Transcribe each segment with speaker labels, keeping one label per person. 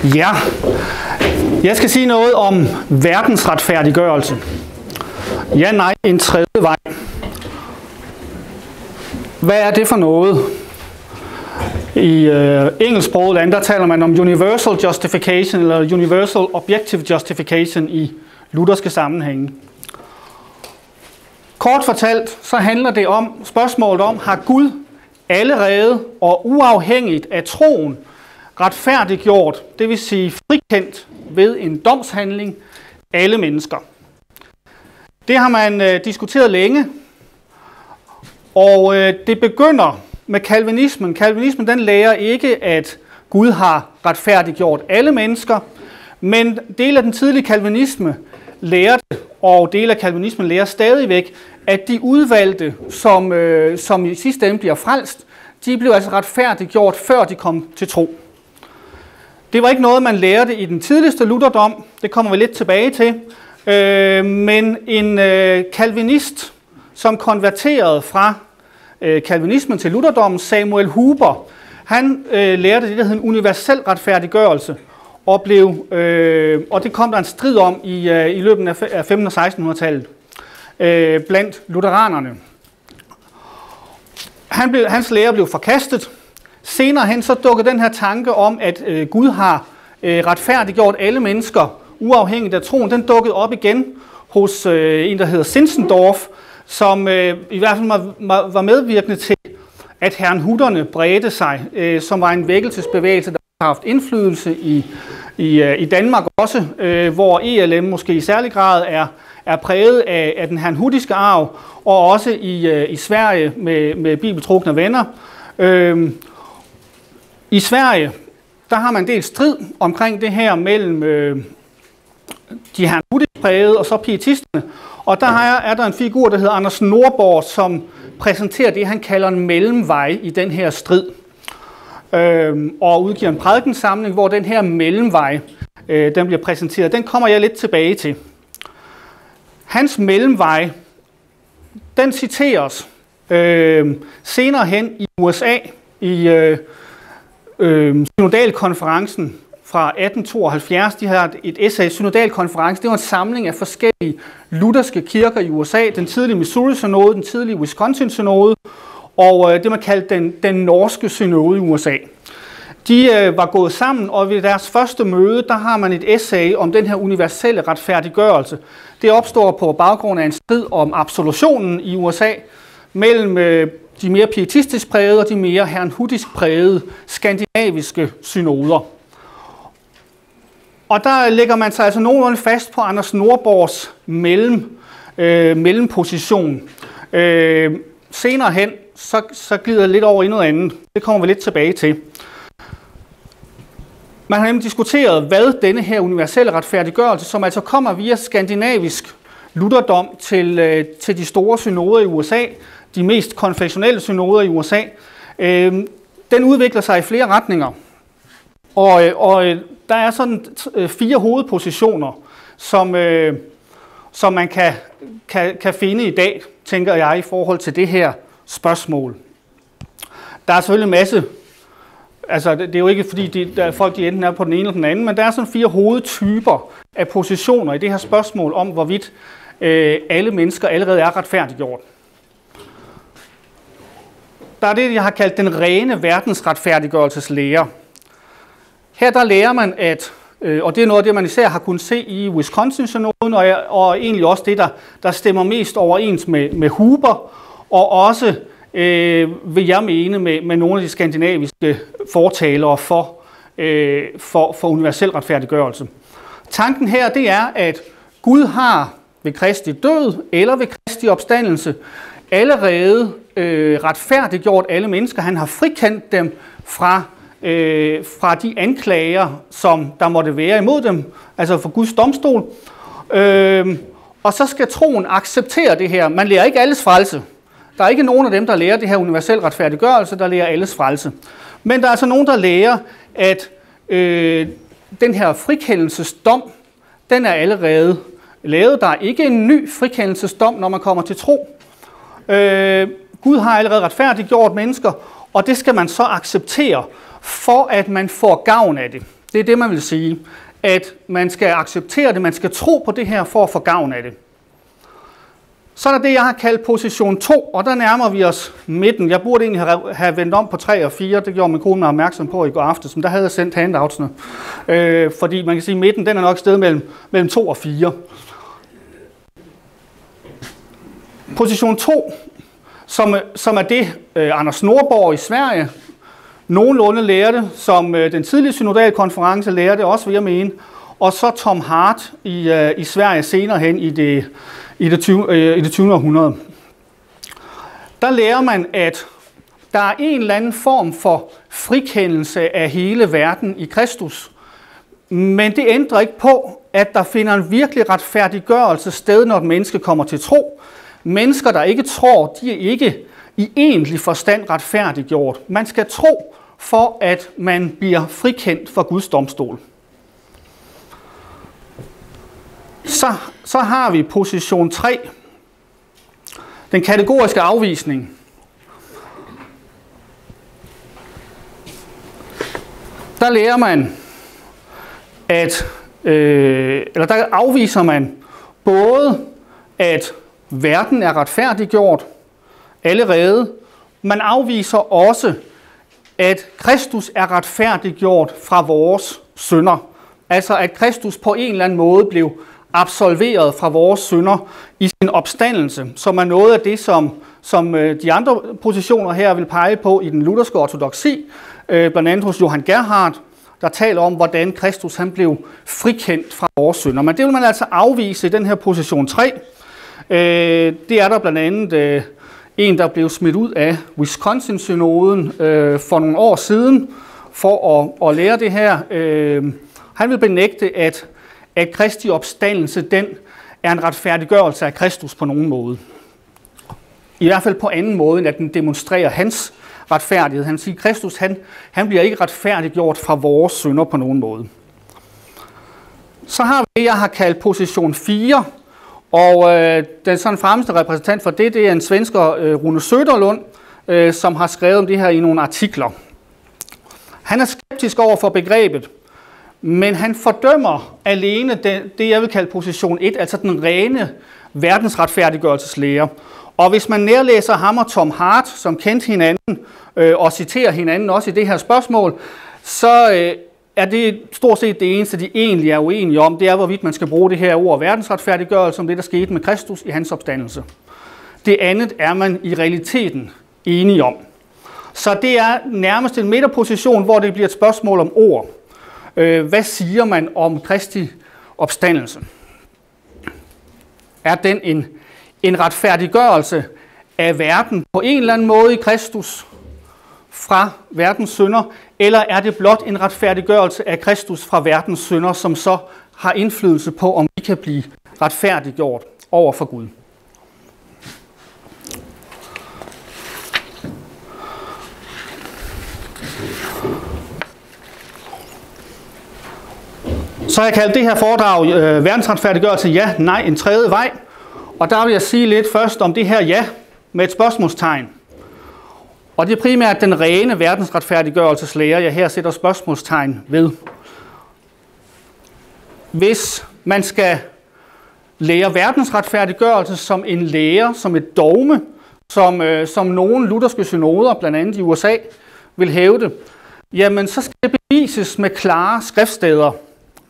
Speaker 1: Ja, jeg skal sige noget om verdensretfærdiggørelse. Ja, nej, en tredje vej. Hvad er det for noget? I engelsksproget land, der taler man om universal justification eller universal objective justification i lutherske sammenhænge. Kort fortalt, så handler det om spørgsmålet om, har Gud allerede og uafhængigt af troen retfærdiggjort, det vil sige frikendt ved en domshandling, alle mennesker. Det har man diskuteret længe, og det begynder med kalvinismen. Kalvinismen den lærer ikke, at Gud har retfærdiggjort alle mennesker, men del af den tidlige kalvinisme lærte, og del af kalvinismen lærer stadigvæk, at de udvalgte, som i sidste ende bliver frelst, de blev altså retfærdiggjort, før de kom til tro. Det var ikke noget, man lærte i den tidligste lutherdom, det kommer vi lidt tilbage til, men en kalvinist, som konverterede fra kalvinismen til lutherdommen, Samuel Huber, han lærte det, der hed en universel retfærdiggørelse, og det kom der en strid om i løbet af 1500- og 1600-tallet blandt lutheranerne. Hans lære blev forkastet. Senere hen så dukkede den her tanke om, at Gud har retfærdiggjort alle mennesker, uafhængigt af troen, den dukkede op igen hos en, der hedder Zinzendorf, som i hvert fald var medvirkende til, at herrnhuterne bredte sig, som var en vækkelsesbevægelse, der har haft indflydelse i Danmark også, hvor ELM måske i særlig grad er præget af den herrnhutiske arv, og også i Sverige med bibeltrukne venner. I Sverige, der har man en del strid omkring det her mellem de herrnhutisk prægede og så pietisterne. Og der er der en figur, der hedder Anders Nordborg, som præsenterer det, han kalder en mellemvej i den her strid. Og udgiver en prædikensamling, hvor den her mellemvej, den bliver præsenteret. Den kommer jeg lidt tilbage til. Hans mellemvej, den citeres senere hen i USA i synodalkonferencen fra 1872. De har et essay, synodalkonference. Det var en samling af forskellige lutherske kirker i USA. Den tidlige Missouri-synode, den tidlige Wisconsin-synode og det man kaldte den norske synode i USA. De var gået sammen, og ved deres første møde, der har man et essay om den her universelle retfærdiggørelse. Det opstår på baggrund af en strid om absolutionen i USA mellem de mere pietistisk prægede og de mere herrnhutisk prægede skandinaviske synoder. Og der lægger man sig altså nogenlunde fast på Anders Nordborgs mellemposition. Senere hen, så glider det lidt over i noget andet. Det kommer vi lidt tilbage til. Man har nemlig diskuteret, hvad denne her universelle retfærdiggørelse, som altså kommer via skandinavisk lutherdom til de store synoder i USA, de mest konfessionelle synoder i USA, den udvikler sig i flere retninger. Og der er sådan 4 hovedpositioner, som man kan finde i dag, tænker jeg, i forhold til det her spørgsmål. Der er selvfølgelig en masse, altså det er jo ikke fordi folk de enten er på den ene eller den anden, men der er sådan 4 hovedtyper af positioner i det her spørgsmål om, hvorvidt alle mennesker allerede er retfærdiggjort. Der er det, jeg har kaldt den rene verdensretfærdiggørelseslære. Her der lærer man, og det er noget af det, man især har kunnet se i Wisconsin-synoden, og egentlig også det, der stemmer mest overens med Huber, og også, vil jeg mene, med nogle af de skandinaviske fortalere for universel retfærdiggørelse. Tanken her, det er, at Gud har ved Kristi død eller ved Kristi opstandelse allerede retfærdiggjort alle mennesker. Han har frikendt dem fra de anklager, som der måtte være imod dem, altså for Guds domstol. Og så skal troen acceptere det her. Man lærer ikke alles frelse. Der er ikke nogen af dem, der lærer det her universel retfærdiggørelse, der lærer alles frelse. Men der er altså nogen, der lærer, at den her frikendelsesdom, den er allerede lavet. Der er ikke en ny frikendelsesdom, når man kommer til tro. Gud har allerede retfærdiggjort mennesker, og det skal man så acceptere, for at man får gavn af det. Det er det, man vil sige. At man skal acceptere det, man skal tro på det her for at få gavn af det. Så er der det, jeg har kaldt position 2, og der nærmer vi os midten. Jeg burde egentlig have vendt om på 3 og 4, det gjorde min kone mig opmærksom på i går aftes, men der havde jeg sendt handoutsene. Fordi man kan sige, at midten den er nok et sted mellem 2 og 4. Position 2, som er det, Anders Nordborg i Sverige nogenlunde lærte, som den tidlige synodalkonference lærte, også vil jeg mene, og så Tom Hart i Sverige senere hen i det 20. århundrede. Der lærer man, at der er en eller anden form for frikendelse af hele verden i Kristus, men det ændrer ikke på, at der finder en virkelig retfærdiggørelse sted, når et menneske kommer til tro. Mennesker, der ikke tror, de er ikke i egentlig forstand retfærdiggjort. Man skal tro, for at man bliver frikendt for Guds domstol. Så har vi position 3. Den kategoriske afvisning. Der lærer man, der afviser man både, at verden er retfærdiggjort allerede. Man afviser også, at Kristus er retfærdiggjort fra vores synder. Altså at Kristus på en eller anden måde blev absolveret fra vores synder i sin opstandelse, som er noget af det, som de andre positioner her vil pege på i den lutherske ortodoksi, blandt andet hos Johann Gerhard, der taler om, hvordan Kristus han blev frikendt fra vores synder. Men det vil man altså afvise i den her position 3. Det er der blandt andet en, der blev smidt ud af Wisconsin-synoden for nogle år siden for at lære det her. Han vil benægte, at Kristi opstandelse, den er en retfærdiggørelse af Kristus på nogen måde. I hvert fald på anden måde, end at den demonstrerer hans retfærdighed. Han siger, at Kristus han bliver ikke retfærdiggjort fra vores synder på nogen måde. Så har vi det, jeg har kaldt position 4, og den sådan fremmeste repræsentant for det er en svensker, Rune Söderlund, som har skrevet om det her i nogle artikler. Han er skeptisk over for begrebet, men han fordømmer alene det, jeg vil kalde position 1, altså den rene verdensretfærdiggørelseslære. Og hvis man nærlæser ham og Tom Hart, som kendte hinanden og citerer hinanden også i det her spørgsmål, så er det stort set det eneste, de egentlig er uenige om, det er, hvorvidt man skal bruge det her ord verdensretfærdiggørelse om det, der skete med Kristus i hans opstandelse. Det andet er man i realiteten enige om. Så det er nærmest en midterposition, hvor det bliver et spørgsmål om ord. Hvad siger man om Kristi opstandelse? Er den en retfærdiggørelse af verden på en eller anden måde i Kristus fra verdens synder, eller er det blot en retfærdiggørelse af Kristus fra verdens synder, som så har indflydelse på, om vi kan blive retfærdiggjort over for Gud? Så har jeg kaldt det her foredrag verdensretfærdiggørelse ja, nej, en tredje vej. Og der vil jeg sige lidt først om det her ja med et spørgsmålstegn. Og det er primært den rene verdensretfærdiggørelseslære, jeg her sætter spørgsmålstegn ved. Hvis man skal lære verdensretfærdiggørelse som en lære, som et dogme, som nogle lutherske synoder, blandt andet i USA, vil hævde, jamen så skal det bevises med klare skriftsteder.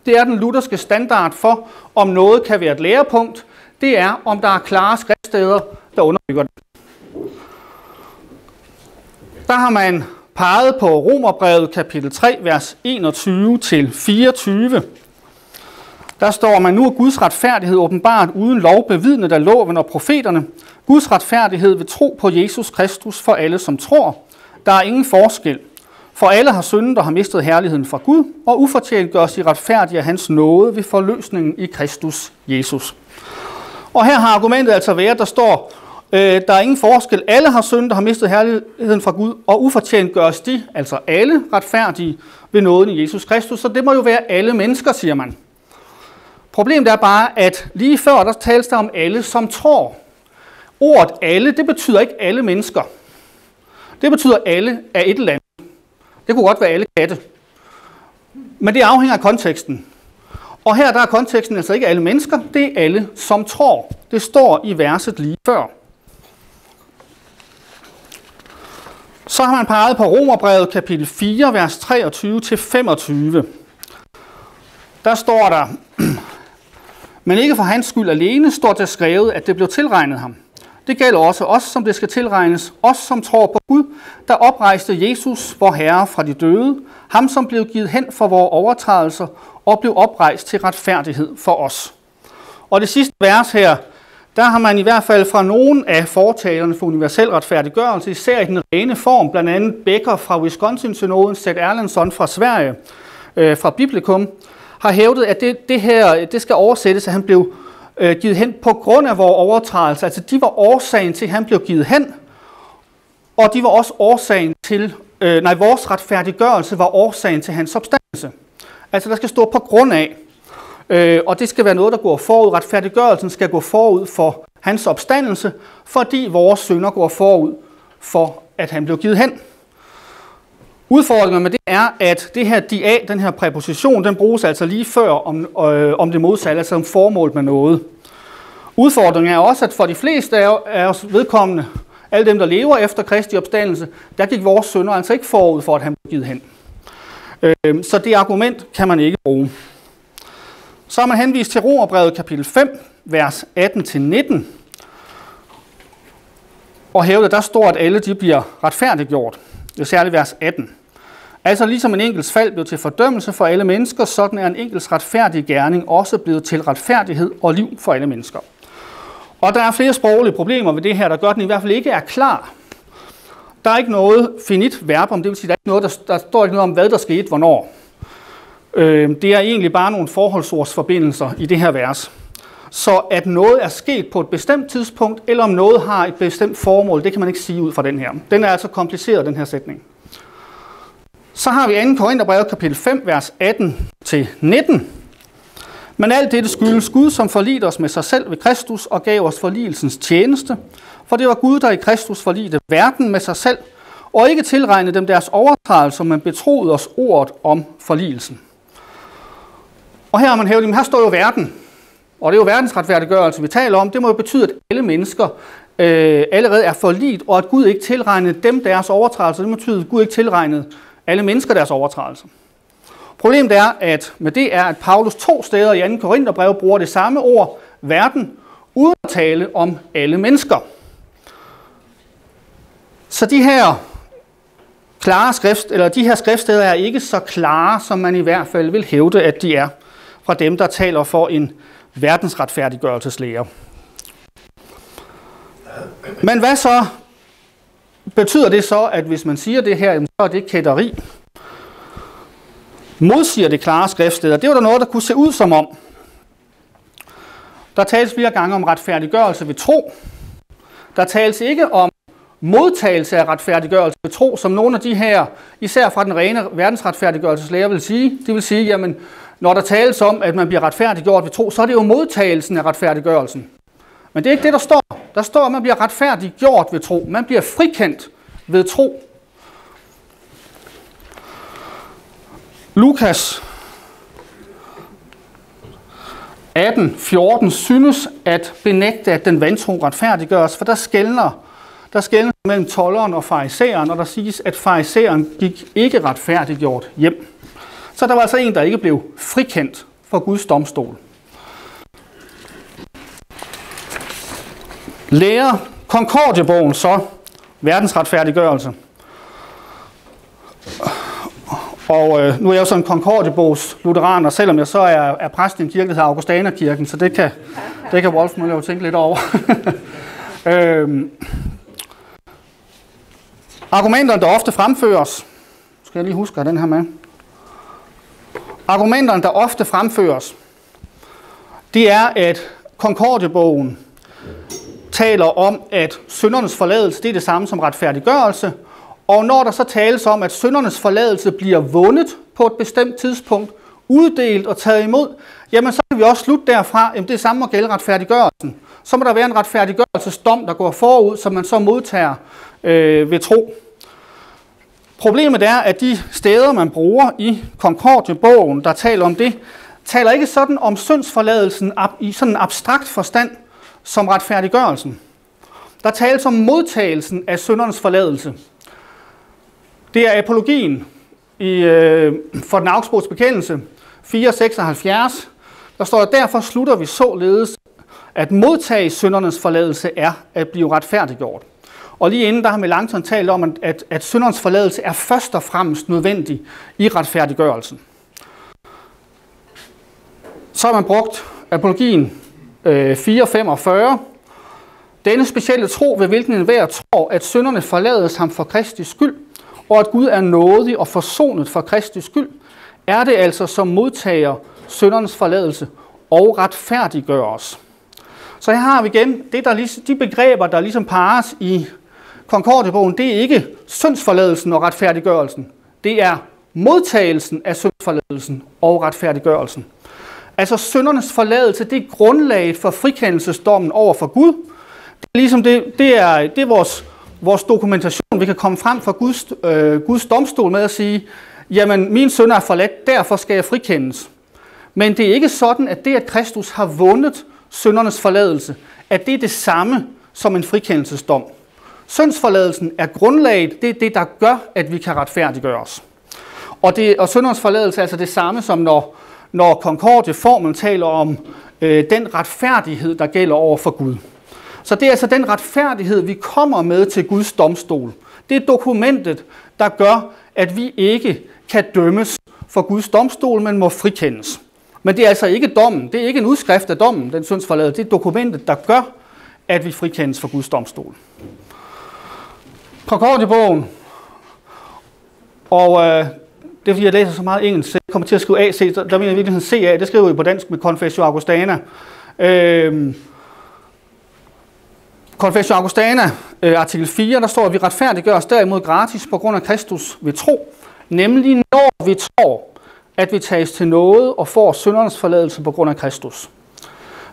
Speaker 1: Det er den lutherske standard for, om noget kan være et lærepunkt. Det er, om der er klare skriftsteder, der underbygger det. Der har man peget på Romerbrevet kapitel 3, vers 21-24. Der står man, nu er Guds retfærdighed åbenbart uden lov, bevidnet af loven og profeterne. Guds retfærdighed ved tro på Jesus Kristus for alle, som tror. Der er ingen forskel. For alle har syndet og har mistet herligheden fra Gud, og ufortjent gøres de retfærdige af hans nåde ved forløsningen i Kristus Jesus. Og her har argumentet altså været, der står, der er ingen forskel. Alle har syndet og har mistet herligheden fra Gud, og ufortjent gøres de, altså alle, retfærdige ved nåden i Jesus Kristus. Så det må jo være alle mennesker, siger man. Problemet er bare, at lige før der tales der om alle, som tror. Ordet alle, det betyder ikke alle mennesker. Det betyder alle af et eller andet. Det kunne godt være alle katte. Men det afhænger af konteksten. Og her der er konteksten altså ikke alle mennesker, det er alle, som tror. Det står i verset lige før. Så har man peget på Romerbrevet kapitel 4, vers 23-25. Der står der, men ikke for hans skyld alene står der skrevet, at det blev tilregnet ham. Det gælder også os, som det skal tilregnes, os som tror på Gud, der oprejste Jesus, vor Herre, fra de døde, ham som blev givet hen for vores overtrædelser og blev oprejst til retfærdighed for os. Og det sidste vers her, der har man i hvert fald fra nogle af fortalerne for universel retfærdiggørelse, især i den rene form, blandt andet Becker fra Wisconsin-synoden, Seth Erlandsson fra Sverige, fra Biblikum, har hævdet, at det skal oversættes, at han blev givet hen på grund af vores overtrædelse. Altså de var årsagen til, at han blev givet hen, og de var også årsagen til, vores retfærdiggørelse var årsagen til hans opstandelse. Altså der skal stå på grund af, og det skal være noget, der går forud. Retfærdiggørelsen skal gå forud for hans opstandelse, fordi vores synder går forud for, at han blev givet hen. Udfordringen med det er, at det her dia, den her præposition, den bruges altså lige før om det modsatte, altså om formål med noget. Udfordringen er også, at for de fleste af os vedkommende, alle dem, der lever efter Kristi opstandelse, der gik vores synder altså ikke forud for, at han blev givet hen. Så det argument kan man ikke bruge. Så har man henvist til Romerbrevet kapitel 5, vers 18-19, og hævdet, der står, at alle de bliver retfærdiggjort. Det er særligt vers 18. Altså ligesom en enkelts fald blev til fordømmelse for alle mennesker, sådan er en enkelts retfærdig gerning også blevet til retfærdighed og liv for alle mennesker. Og der er flere sproglige problemer ved det her, der gør, at den i hvert fald ikke er klar. Der er ikke noget finit verbum, det vil sige, der er ikke noget, der står ikke noget om, hvad der skete, hvornår. Det er egentlig bare nogle forholdsordsforbindelser i det her vers. Så at noget er sket på et bestemt tidspunkt, eller om noget har et bestemt formål, det kan man ikke sige ud fra den her. Den er altså kompliceret, den her sætning. Så har vi 2. Korintherbrevet kapitel 5, vers 18-19. Men alt dette skyldes Gud, som forligede os med sig selv ved Kristus og gav os forligelsens tjeneste. For det var Gud, der i Kristus forligede verden med sig selv, og ikke tilregnede dem deres overtrædelser, men betroede os ordet om forligelsen. Og her har man hævet, her står jo verden, og det er jo verdens retfærdiggørelse, vi taler om. Det må jo betyde, at alle mennesker allerede er forlidt, og at Gud ikke tilregnede dem deres overtrædelser. Det betyder, at Gud ikke tilregnede alle mennesker deres overtrædelser. Problemet er, at med det er, at Paulus 2 steder i 2. Korintherbrev bruger det samme ord, verden, uden at tale om alle mennesker. Så de her skriftsteder er ikke så klare, som man i hvert fald vil hævde, at de er fra dem, der taler for en verdensretfærdiggørelseslære. Men hvad så? Betyder det så, at hvis man siger det her, så er det kætteri? Modsiger det klare skriftsteder? Det var der noget, der kunne se ud som om. Der tales flere gange om retfærdiggørelse ved tro. Der tales ikke om modtagelse af retfærdiggørelse ved tro, som nogle af de her, især fra den rene verdensretfærdiggørelseslære, vil sige. De vil sige, jamen, når der tales om, at man bliver retfærdiggjort ved tro, så er det jo modtagelsen af retfærdiggørelsen. Men det er ikke det, der står. Der står, at man bliver retfærdiggjort ved tro. Man bliver frikendt ved tro. Lukas 18:14 synes at benægte, at den vantro retfærdiggøres, for der skelner mellem tolderen og farisæeren, og der siges, at farisæeren gik ikke retfærdiggjort hjem. Så der var altså en, der ikke blev frikendt for Guds domstol. Lærer Concordiebogen så verdensretfærdiggørelse. Og nu er jeg jo sådan en Concordiebogs lutheraner, selvom jeg så er præst i en kirke, der hedder Augustanerkirken, så det kan Wolf Møller jo tænke lidt over. Argumenterne, der ofte fremføres, skal jeg lige huske at den her med. Argumenterne, der ofte fremføres, det er, at Concordiebogen taler om, at syndernes forladelse, det er det samme som retfærdiggørelse, og når der så tales om, at syndernes forladelse bliver vundet på et bestemt tidspunkt, uddelt og taget imod, jamen så kan vi også slutte derfra, at det samme må gælde retfærdiggørelsen. Så må der være en retfærdiggørelsesdom, der går forud, som man så modtager ved tro. Problemet er, at de steder, man bruger i Concordiebogen, der taler om det, taler ikke sådan om syndsforladelsen i sådan en abstrakt forstand som retfærdiggørelsen. Der tales om modtagelsen af syndernes forladelse. Det er apologien for den Augsburgs bekendelse 476. Der står, at derfor slutter vi således, at modtage syndernes forladelse er at blive retfærdiggjort. Og lige inden der har Melanchthon talt om, at syndernes forladelse er først og fremmest nødvendig i retfærdiggørelsen. Så har man brugt apologien 445. Denne specielle tro, ved hvilken enhver tror, at synderne forlades ham for Kristi skyld, og at Gud er nådig og forsonet for Kristi skyld, er det altså, som modtager syndernes forladelse og retfærdiggør os. Så her har vi igen de begreber, der ligesom pares i Concordiebogen. Det er ikke syndsforladelsen og retfærdiggørelsen. Det er modtagelsen af syndsforladelsen og retfærdiggørelsen. Altså syndernes forladelse, det er grundlaget for frikendelsesdommen over for Gud. Det er ligesom det er vores dokumentation. Vi kan komme frem for Guds domstol med at sige, jamen min synder er forladt, derfor skal jeg frikendes. Men det er ikke sådan, at det, at Kristus har vundet syndernes forladelse, at det er det samme som en frikendelsesdom. Syndsforladelsen er grundlaget, det er det, der gør, at vi kan retfærdiggøre os. Og syndernes forladelse er altså det samme som når Concordieformen taler om den retfærdighed, der gælder over for Gud. Så det er altså den retfærdighed, vi kommer med til Guds domstol. Det er dokumentet, der gør, at vi ikke kan dømmes for Guds domstol, men må frikendes. Men det er altså ikke dommen. Det er ikke en udskrift af dommen, den syndsforladelse. Det er dokumentet, der gør, at vi frikendes for Guds domstol. Concordiebogen, og det er fordi, jeg læser så meget engelsk, så jeg kommer til at skrive AC, der mener jeg virkelig CA, det skriver vi på dansk med Confessio Augustana. Confessio Augustana, artikel 4, der står, at vi retfærdiggør os derimod gratis på grund af Kristus ved tro, nemlig når vi tror, at vi tages til nåde og får syndernes forladelse på grund af Kristus.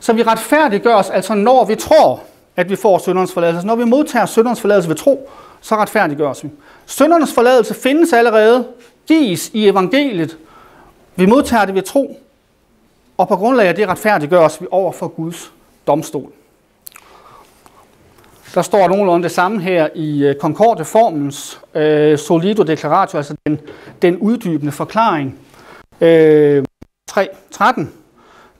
Speaker 1: Så vi retfærdiggør os, altså når vi tror, at vi får syndernes forladelse. Når vi modtager syndernes forladelse ved tro, så retfærdiggør os vi. Syndernes forladelse findes allerede, gives i evangeliet. Vi modtager det ved tro, og på grundlag af det retfærdiggør os vi over for Guds domstol. Der står nogenlunde det samme her i Concordieformens solido declaratio, altså den uddybende forklaring. 3.13.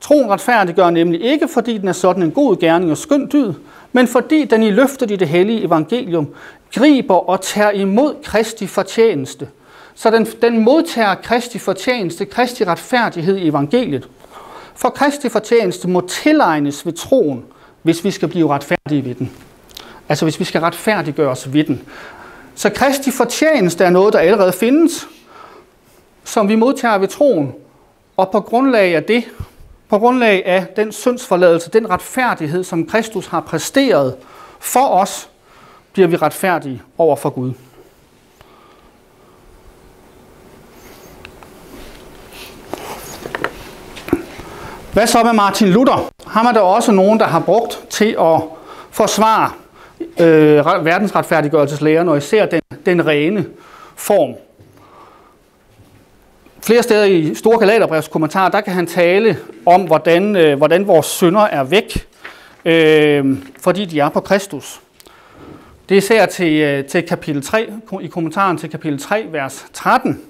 Speaker 1: Troen retfærdiggør nemlig ikke, fordi den er sådan en god gerning og skøn dyd, men fordi den i løftet i det hellige evangelium griber og tager imod Kristi fortjeneste. Så den modtager Kristi fortjeneste, Kristi retfærdighed i evangeliet. For Kristi fortjeneste må tilegnes ved troen, hvis vi skal blive retfærdige ved den. Altså hvis vi skal retfærdiggøre os ved den. Så Kristi fortjeneste er noget, der allerede findes, som vi modtager ved troen. Og på grundlag af det, på grundlag af den syndsforladelse, den retfærdighed, som Kristus har præsteret for os, bliver vi retfærdige over for Gud. Hvad så med Martin Luther? Ham er der også nogen, der har brugt til at forsvare verdensretfærdiggørelseslæren, og især den rene form. Flere steder i Store Galaterbrevs kommentarer, der kan han tale om, hvordan vores synder er væk, fordi de er på Kristus. Det er især til kapitel 3, i kommentaren til kapitel 3, vers 13.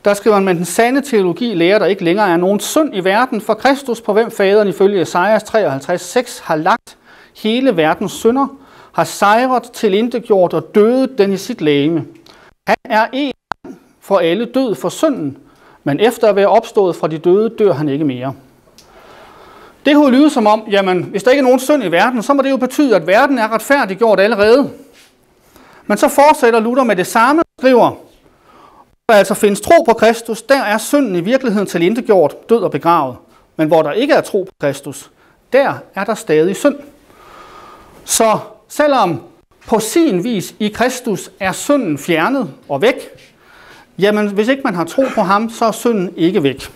Speaker 1: Der skriver man, men den sande teologi lærer, der ikke længere er nogen synd i verden, for Kristus, på hvem faderen ifølge Esajas 53:6 har lagt hele verdens synder, har sejret, tilintetgjort og dødet den i sit legeme. Han er en for alle død for synden, men efter at være opstået fra de døde, dør han ikke mere. Det kunne lyde som om, jamen, hvis der ikke er nogen synd i verden, så må det jo betyde, at verden er retfærdiggjort allerede. Men så fortsætter Luther med det samme, skriver, der altså findes tro på Kristus, der er synden i virkeligheden tilintetgjort, død og begravet. Men hvor der ikke er tro på Kristus, der er der stadig synd. Så selvom på sin vis i Kristus er synden fjernet og væk, jamen hvis ikke man har tro på ham, så er synden ikke væk.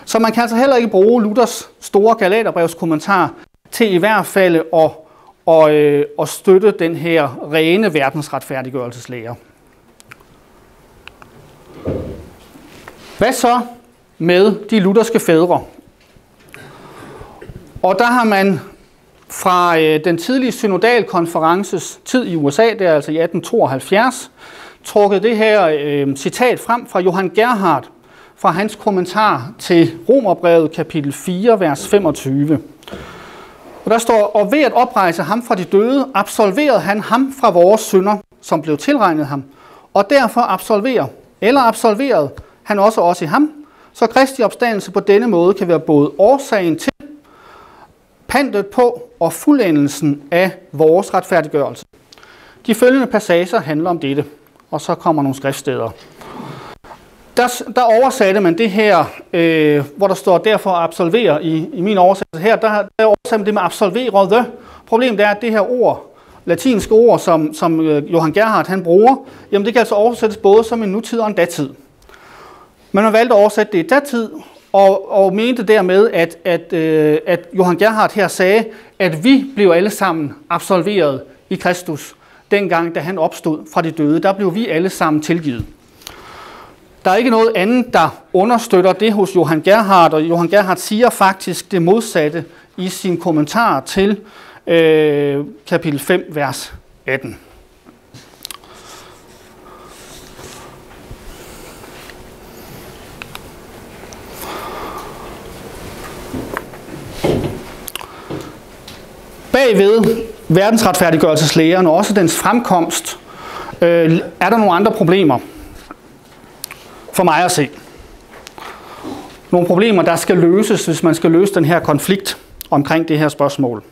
Speaker 1: Så man kan altså heller ikke bruge Luthers store Galaterbrevs kommentar til i hvert fald at støtte den her rene verdensretfærdiggørelseslære. Hvad så med de lutherske fædre? Og der har man fra den tidlige synodalkonferences tid i USA, det er altså i 1872, trukket det her citat frem fra Johan Gerhard, fra hans kommentar til Romerbrevet kapitel 4, vers 25. Og der står, og ved at oprejse ham fra de døde, absolverede han ham fra vores synder, som blev tilregnet ham, og derfor absolverede han også i ham, så Kristi opstandelse på denne måde kan være både årsagen til, pantet på og fuldendelsen af vores retfærdiggørelse. De følgende passager handler om dette, og så kommer nogle skriftsteder. Der oversatte man det her, hvor der står derfor at absolvere i min oversættelse her, der oversatte man det med absolverede. Problemet er, at det her ord, latinske ord, som Johan Gerhard han bruger, jamen det kan altså oversættes både som en nutid og en datid. Men man valgte at oversætte det i datid, og mente dermed, at Johan Gerhard her sagde, at vi blev alle sammen absolveret i Kristus, dengang da han opstod fra de døde. Der blev vi alle sammen tilgivet. Der er ikke noget andet, der understøtter det hos Johan Gerhard, og Johan Gerhard siger faktisk det modsatte i sin kommentar til kapitel 5, vers 18. Bagved verdensretfærdiggørelseslæren og også dens fremkomst, er der nogle andre problemer for mig at se. Nogle problemer, der skal løses, hvis man skal løse den her konflikt omkring det her spørgsmål.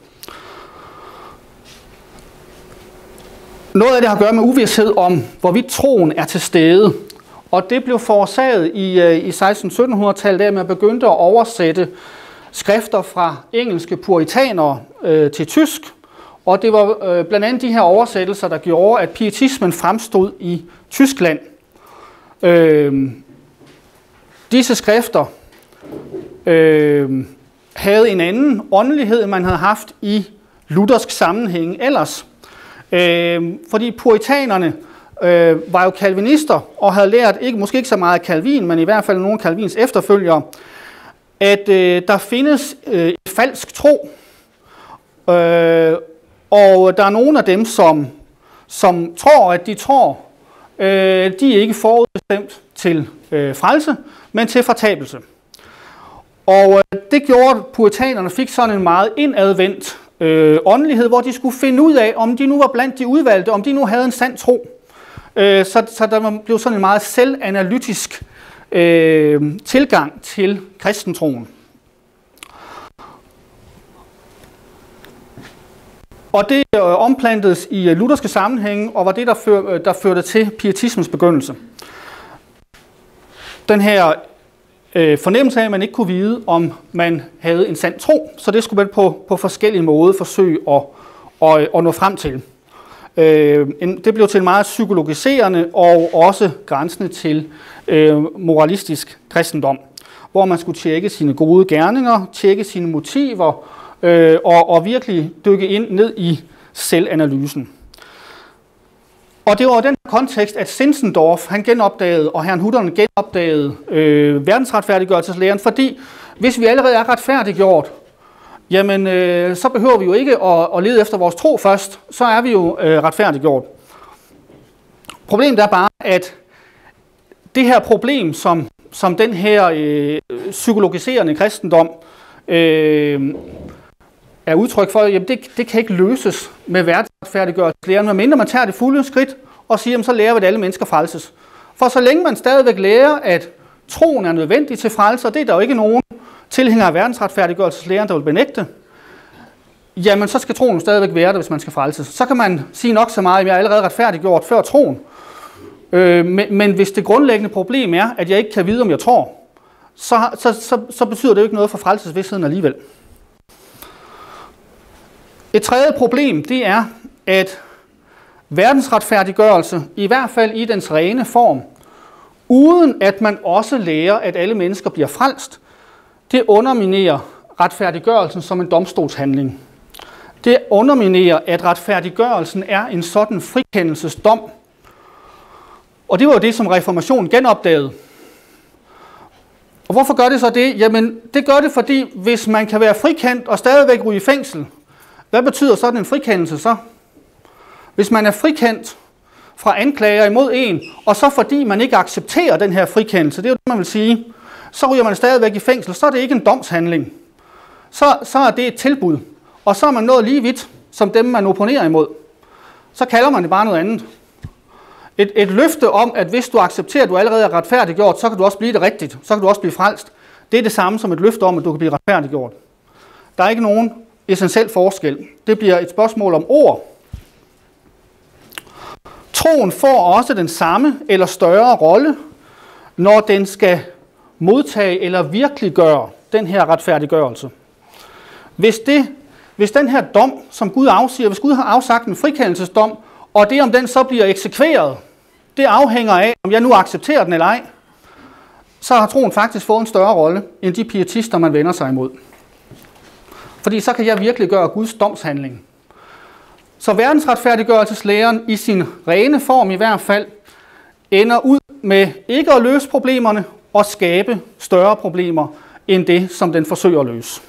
Speaker 1: Noget af det har at gøre med uvished om, hvorvidt troen er til stede. Og det blev forårsaget i 1600-1700-tallet, da man begyndte at oversætte skrifter fra engelske puritanere til tysk. Og det var blandt andet de her oversættelser, der gjorde, at pietismen fremstod i Tyskland. Disse skrifter havde en anden åndelighed, end man havde haft i luthersk sammenhæng ellers. Fordi puritanerne var jo kalvinister og havde lært, måske ikke så meget af Calvin, men i hvert fald nogle af Calvins efterfølgere, at der findes et falsk tro. Og der er nogle af dem, som tror, at de tror, de er ikke forudbestemt til frelse, men til fortabelse. Og det gjorde, at puritanerne fik sådan en meget indadvendt åndelighed, hvor de skulle finde ud af, om de nu var blandt de udvalgte, om de nu havde en sand tro. Så der blev sådan en meget selvanalytisk tilgang til kristentroen. Og det omplantedes i lutherske sammenhænge, og var det, der førte til pietismens begyndelse. Den her fornemmelse af, at man ikke kunne vide, om man havde en sand tro, så det skulle man på forskellige måder forsøge at nå frem til. Det blev til en meget psykologiserende og også grænsende til moralistisk kristendom, hvor man skulle tjekke sine gode gerninger, tjekke sine motiver og virkelig dykke ind ned i selvanalysen. Og det var i den kontekst, at Zinzendorf han genopdagede, og Herrnhuterne genopdagede verdensretfærdiggørelseslæren, fordi hvis vi allerede er retfærdiggjort, jamen så behøver vi jo ikke at lede efter vores tro først, så er vi jo retfærdiggjort. Problemet er bare, at det her problem, som den her psykologiserende kristendom er udtryk for, jamen det kan ikke løses med verdensretfærdiggørelseslæren, medmindre man tager det fulde skridt og siger, jamen så lærer vi, at alle mennesker frelses. For så længe man stadigvæk lærer, at troen er nødvendig til frelse, og det er der jo ikke nogen tilhænger af verdensretfærdiggørelseslæren, der vil benægte, jamen så skal troen stadigvæk være der, hvis man skal frelses. Så kan man sige nok så meget, at jeg er allerede retfærdiggjort før troen. Men hvis det grundlæggende problem er, at jeg ikke kan vide, om jeg tror, så betyder det jo ikke noget for frelsesvidstheden alligevel. Et tredje problem, det er, at verdensretfærdiggørelse, i hvert fald i dens rene form, uden at man også lærer, at alle mennesker bliver frelst, det underminerer retfærdiggørelsen som en domstolshandling. Det underminerer, at retfærdiggørelsen er en sådan frikendelsesdom. Og det var jo det, som reformationen genopdagede. Og hvorfor gør det så det? Jamen, det gør det, fordi hvis man kan være frikendt og stadigvæk ryge i fængsel, hvad betyder sådan en frikendelse så? Hvis man er frikendt fra anklager imod en, og så fordi man ikke accepterer den her frikendelse, det er jo det, man vil sige, så ryger man stadigvæk i fængsel, så er det ikke en domshandling. Så er det et tilbud, og så er man nået lige vidt, som dem, man opponerer imod. Så kalder man det bare noget andet. Et løfte om, at hvis du accepterer, at du allerede er retfærdiggjort, så kan du også blive det rigtigt. Så kan du også blive frelst. Det er det samme som et løfte om, at du kan blive retfærdiggjort. Der er ikke nogen essentiel forskel. Det bliver et spørgsmål om ord. Troen får også den samme eller større rolle, når den skal modtage eller virkeliggøre den her retfærdiggørelse. Hvis den her dom, som Gud afsiger, hvis Gud har afsagt en frikendelsesdom, og det om den så bliver eksekveret, det afhænger af, om jeg nu accepterer den eller ej, så har troen faktisk fået en større rolle, end de pietister, man vender sig imod. Fordi så kan jeg virkelig gøre Guds domshandling. Så verdensretfærdiggørelseslæren i sin rene form i hvert fald, ender ud med ikke at løse problemerne og skabe større problemer, end det, som den forsøger at løse.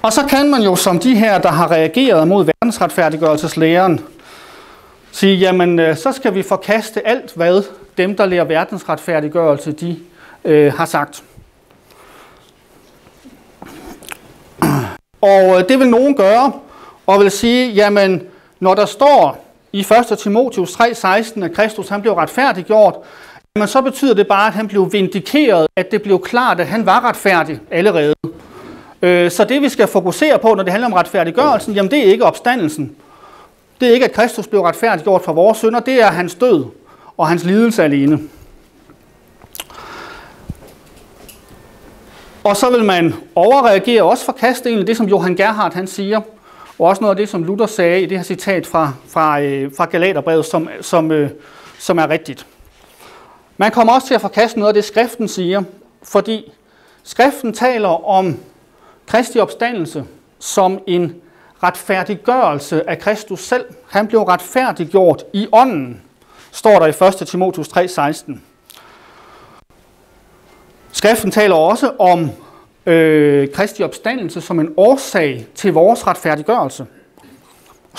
Speaker 1: Og så kan man jo som de her, der har reageret mod verdensretfærdiggørelseslæren, sige, jamen så skal vi forkaste alt, hvad dem, der lærer verdensretfærdiggørelse, de har sagt. Og det vil nogen gøre, og vil sige, jamen når der står i 1. Timotheus 3:16, at Kristus han blev retfærdiggjort, jamen så betyder det bare, at han blev vindikeret, at det blev klart, at han var retfærdig allerede. Så det vi skal fokusere på, når det handler om retfærdiggørelsen, jamen det er ikke opstandelsen. Det er ikke, at Kristus blev retfærdiggjort for vores synder, det er hans død og hans lidelse alene. Og så vil man overreagere og også forkaste egentlig det, som Johan Gerhard han siger, og også noget af det, som Luther sagde i det her citat fra Galaterbrevet, som er rigtigt. Man kommer også til at forkaste noget af det, skriften siger, fordi skriften taler om Kristi opstandelse som en retfærdiggørelse af Kristus selv. Han blev retfærdiggjort i ånden, står der i 1. Timotheus 3:16. Skriften taler også om Kristi opstandelse som en årsag til vores retfærdiggørelse. Der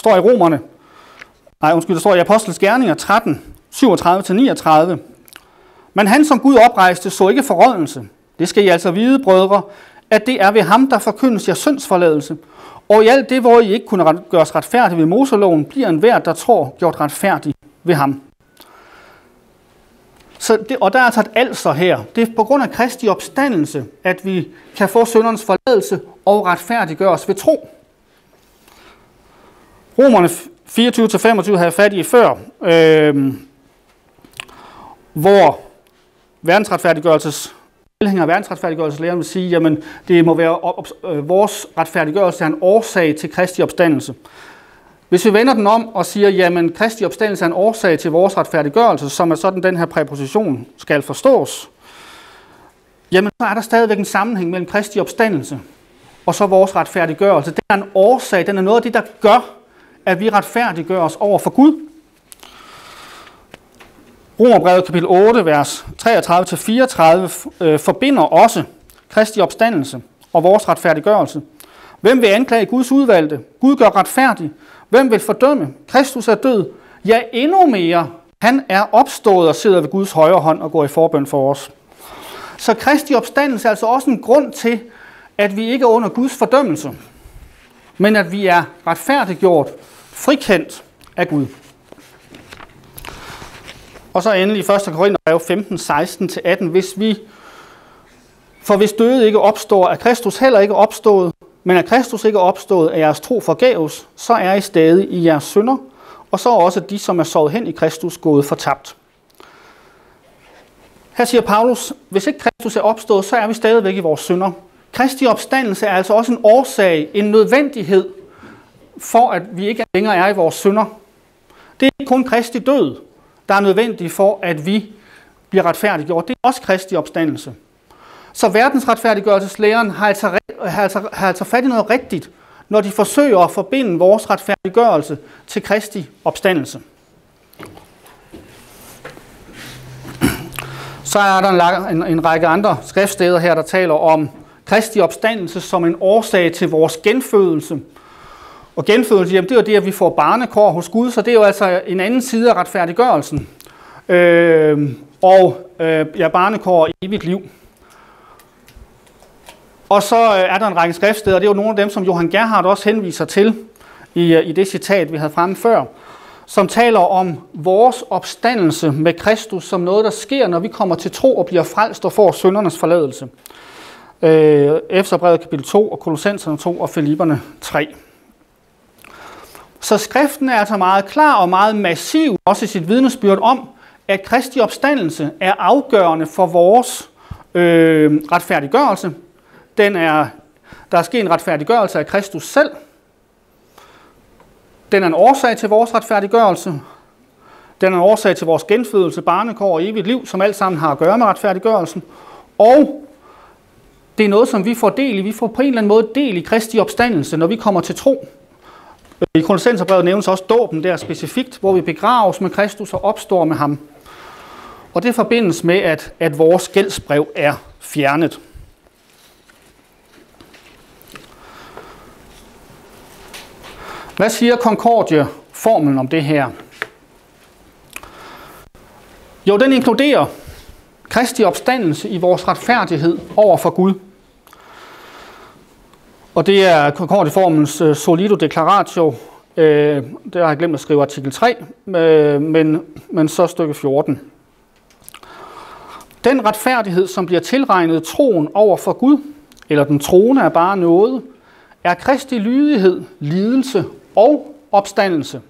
Speaker 1: står i Apostles Gerninger 13, 37-39. Men han som Gud oprejste så ikke forrådnelse. Det skal I altså vide, brødre, at det er ved ham, der forkyndes jeres syndsforladelse. Og i alt det, hvor I ikke kunne gøres retfærdige ved Moseloven, bliver enhver, der tror, gjort retfærdig ved ham. Og der er altså et altså her. Det er på grund af Kristi opstandelse, at vi kan få syndernes forladelse og retfærdiggøres ved tro. Romerne 24-25 havde fat i før, hvor tilhænger af verdensretfærdiggørelseslæren vil sige, jamen det må være vores retfærdiggørelse er en årsag til Kristi opstandelse. Hvis vi vender den om og siger, jamen Kristi opstandelse er en årsag til vores retfærdiggørelse, som er sådan den her præposition skal forstås, jamen så er der stadigvæk en sammenhæng mellem Kristi opstandelse og så vores retfærdiggørelse. Det er en årsag, den er noget af det, der gør, at vi retfærdiggør os over for Gud. Romerbrevet kapitel 8, vers 33-34 forbinder også Kristi opstandelse og vores retfærdiggørelse. Hvem vil anklage Guds udvalgte? Gud gør retfærdig. Hvem vil fordømme? Kristus er død. Ja, endnu mere. Han er opstået og sidder ved Guds højre hånd og går i forbøn for os. Så Kristi opstandelse er altså også en grund til, at vi ikke er under Guds fordømmelse, men at vi er retfærdiggjort, frikendt af Gud. Og så endelig 1. Korintherbrev 15, 16-18. For hvis døde ikke opstår, er Kristus heller ikke opstået, men er Kristus ikke opstået, er jeres tro forgæves, så er I stadig i jeres synder, og så er også de, som er sovet hen i Kristus, gået fortabt. Her siger Paulus, hvis ikke Kristus er opstået, så er vi stadigvæk i vores synder. Kristi opstandelse er altså også en årsag, en nødvendighed, for at vi ikke længere er i vores synder. Det er ikke kun Kristi død, der er nødvendig for, at vi bliver retfærdiggjort. Det er også Kristi opstandelse. Så verdensretfærdiggørelseslæren har altså fat i noget rigtigt, når de forsøger at forbinde vores retfærdiggørelse til Kristi opstandelse. Så er der en række andre skriftsteder her, der taler om Kristi opstandelse som en årsag til vores genfødelse. Og genfødelse, jamen det er jo det, at vi får barnekår hos Gud, så det er jo altså en anden side af retfærdiggørelsen. Barnekår og evigt liv. Og så er der en række skriftsteder, det er jo nogle af dem, som Johan Gerhard også henviser til i det citat, vi havde fremme før, som taler om vores opstandelse med Kristus som noget, der sker, når vi kommer til tro og bliver frelst og får syndernes forladelse. Efterbrevet kapitel 2 og Kolossenserne 2 og Filipperne 3. Så skriften er altså meget klar og meget massiv, også i sit vidnesbyrd om, at Kristi opstandelse er afgørende for vores retfærdiggørelse. Der er sket en retfærdiggørelse af Kristus selv. Den er en årsag til vores retfærdiggørelse. Den er en årsag til vores genfødelse, barnekår og evigt liv, som alt sammen har at gøre med retfærdiggørelsen. Og det er noget, som vi får del i. Vi får på en eller anden måde del i Kristi opstandelse, når vi kommer til tro. I Kolossenserbrevet nævnes også dåben der specifikt, hvor vi begraves med Kristus og opstår med ham. Og det forbindes med, at vores gældsbrev er fjernet. Hvad siger Konkordie-formlen om det her? Jo, den inkluderer Kristi opstandelse i vores retfærdighed over for Gud. Og det er Konkordie-formlens solido declaratio. Der har jeg glemt at skrive artikel 3, men så stykke 14. Den retfærdighed, som bliver tilregnet troen over for Gud, eller den troende er bare noget, er Kristi lydighed, lidelse og opstandelse,